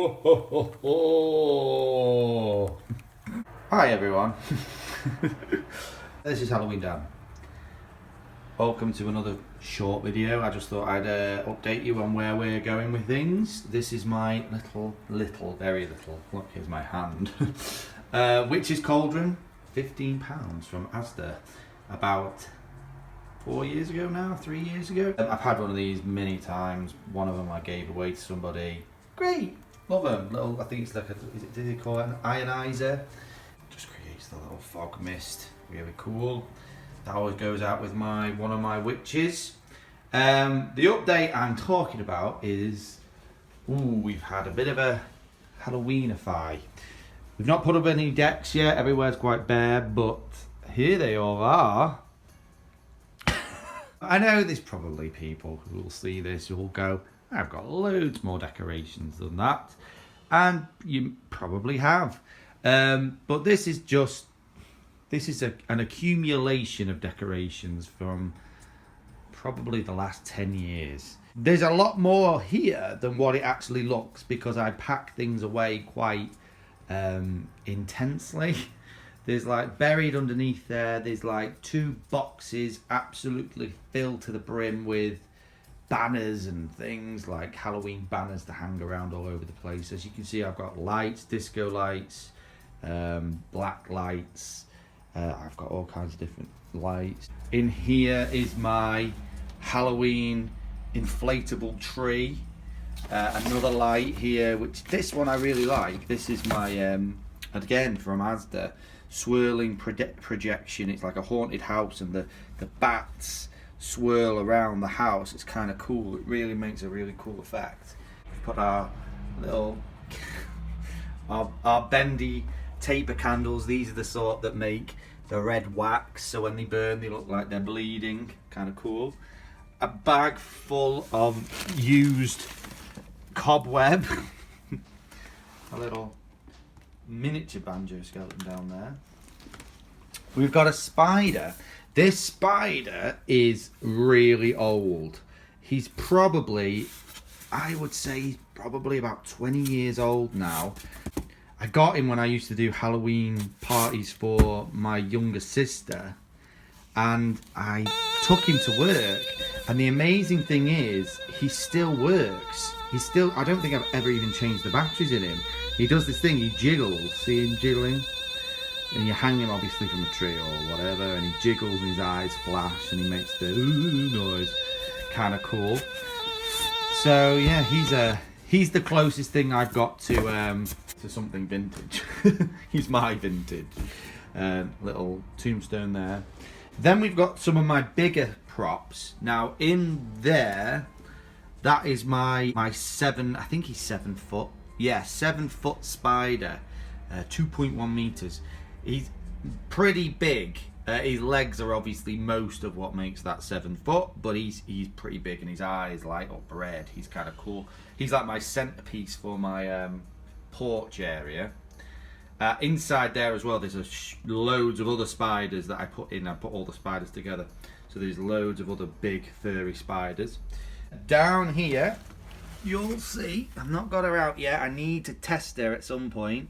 Hi everyone. This is Halloween Dan. Welcome to another short video. I just thought I'd update you on where we're going with things. This is my very little, look, here's my hand. Witch's Cauldron, £15 from Asda. About 4 years ago now, 3 years ago. I've had one of these many times. One of them I gave away to somebody. Great, love them. Little, I think it's like did they call it an ionizer? Just creates the little fog mist. Really cool. That always goes out with one of my witches. The update I'm talking about is, we've had a bit of a Halloweenify. We've not put up any decks yet. Everywhere's quite bare, but here they all are. I know there's probably people who will see this who will go, I've got loads more decorations than that. And you probably have. But this is an accumulation of decorations from probably the last 10 years. There's a lot more here than what it actually looks because I pack things away quite intensely. There's like buried underneath there's like 2 boxes absolutely filled to the brim with banners and things like Halloween banners to hang around all over the place. As you can see, I've got lights, disco lights, black lights. I've got all kinds of different lights. In here is my Halloween inflatable tree. Another light here, which this one I really like. This is my, again from Asda, swirling projection. It's like a haunted house and the bats swirl around the house. It's kind of cool. It really makes a really cool effect. We've put our little, our bendy taper candles. These are the sort that make the red wax, so when they burn they look like they're bleeding. Kind of cool. A bag full of used cobweb. A little miniature banjo skeleton down there. We've got a spider. This spider is really old. He's probably, I would say he's probably about 20 years old now. I got him when I used to do Halloween parties for my younger sister, and I took him to work, and the amazing thing is he still works. I don't think I've ever even changed the batteries in him. He does this thing, he jiggles, see him jiggling? And you hang him obviously from a tree or whatever, and he jiggles and his eyes flash and he makes the ooh noise. Kind of cool. So yeah, he's the closest thing I've got to something vintage. He's my vintage. Little tombstone there. Then we've got some of my bigger props. Now in there, that is my 7, I think he's 7 foot. Yeah, 7 foot spider, 2.1 meters. He's pretty big. His legs are obviously most of what makes that 7 foot, but he's pretty big, and his eyes light up red. He's kind of cool. He's like my centerpiece for my porch area. Inside there as well, there's loads of other spiders that I put in. I put all the spiders together, so there's loads of other big furry spiders. Down here, you'll see, I've not got her out yet. I need to test her at some point.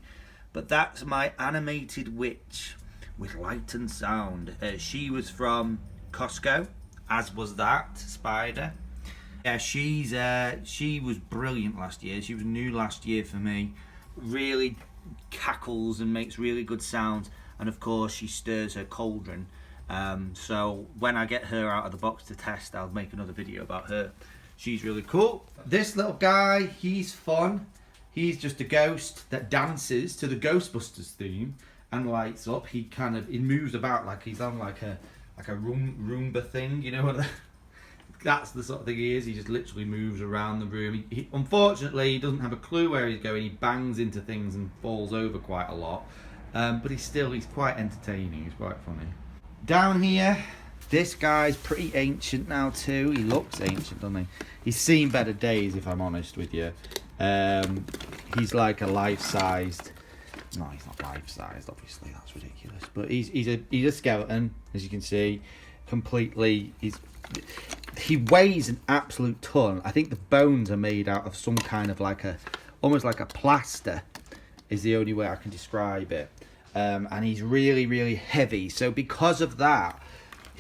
But that's my animated witch with light and sound. She was from Costco, as was that spider. Yeah, she was brilliant last year. She was new last year for me. Really cackles and makes really good sounds. And of course, she stirs her cauldron. So when I get her out of the box to test, I'll make another video about her. She's really cool. This little guy, he's fun. He's just a ghost that dances to the Ghostbusters theme and lights up. He moves about like he's on like a Roomba thing, you know what? That's the sort of thing he is. He just literally moves around the room. Unfortunately, he doesn't have a clue where he's going. He bangs into things and falls over quite a lot. But he's quite entertaining. He's quite funny. Down here, this guy's pretty ancient now too. He looks ancient, doesn't he? He's seen better days, if I'm honest with you. He's like a life-sized. No, he's not life-sized. Obviously, that's ridiculous. But he's a skeleton, as you can see. Completely, he weighs an absolute ton. I think the bones are made out of some kind of like a almost like a plaster is the only way I can describe it. And he's really, really heavy. So because of that,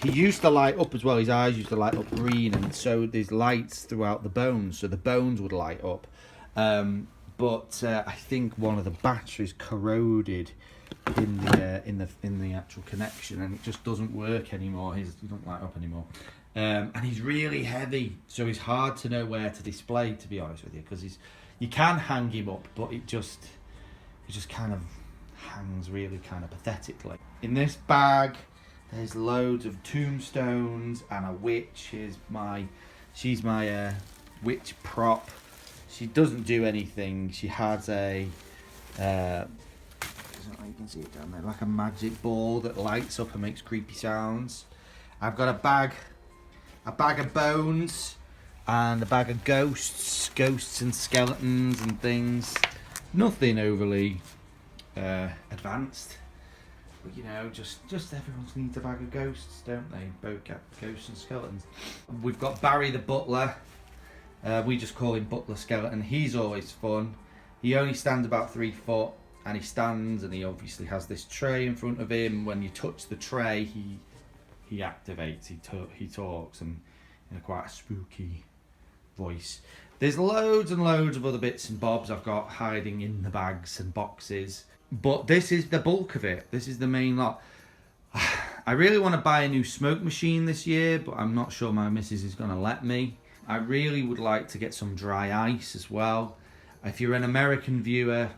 he used to light up as well. His eyes used to light up green, and so there's lights throughout the bones, so the bones would light up. But I think one of the batteries corroded in the actual connection, and it just doesn't work anymore. He doesn't light up anymore. And he's really heavy, so he's hard to know where to display, to be honest with you, because you can hang him up, but he just kind of hangs really kind of pathetically. In this bag, there's loads of tombstones and a witch. She's my witch prop. She doesn't do anything. She has a you can see it down there, like a magic ball that lights up and makes creepy sounds. I've got a bag of bones and a bag of ghosts and skeletons and things. Nothing overly advanced, but you know, just everyone needs a bag of ghosts, don't they? Both ghosts and skeletons. We've got Barry the Butler. We just call him Butler Skeleton. He's always fun. He only stands about 3 foot, and he stands, and he obviously has this tray in front of him. When you touch the tray, he activates. He talks, and in a quite a spooky voice. There's loads and loads of other bits and bobs I've got hiding in the bags and boxes, but this is the bulk of it. This is the main lot. I really want to buy a new smoke machine this year, but I'm not sure my missus is going to let me. I really would like to get some dry ice as well. If you're an American viewer,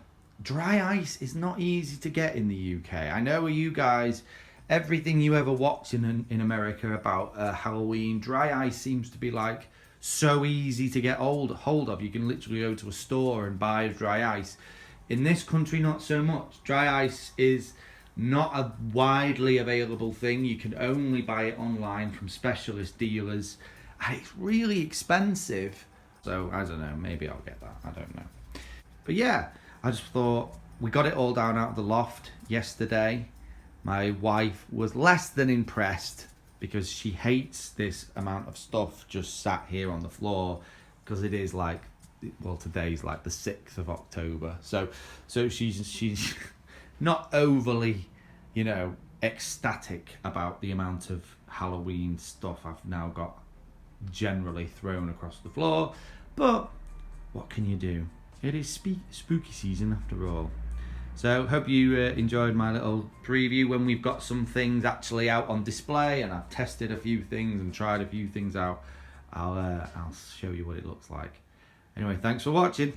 dry ice is not easy to get in the UK. I know you guys, everything you ever watch in America about Halloween, dry ice seems to be like so easy to get hold of. You can literally go to a store and buy dry ice. In this country, not so much. Dry ice is not a widely available thing. You can only buy it online from specialist dealers, and it's really expensive. So I don't know, maybe I'll get that, I don't know. But yeah, I just thought, we got it all down out of the loft yesterday. My wife was less than impressed, because she hates this amount of stuff just sat here on the floor, because it is like, well, today's like the 6th of October. So she's not overly, you know, ecstatic about the amount of Halloween stuff I've now got generally thrown across the floor. But what can you do? It is spooky season after all. So hope you enjoyed my little preview when we've got some things actually out on display, and I've tested a few things and tried a few things out. I'll show you what it looks like. Anyway, thanks for watching.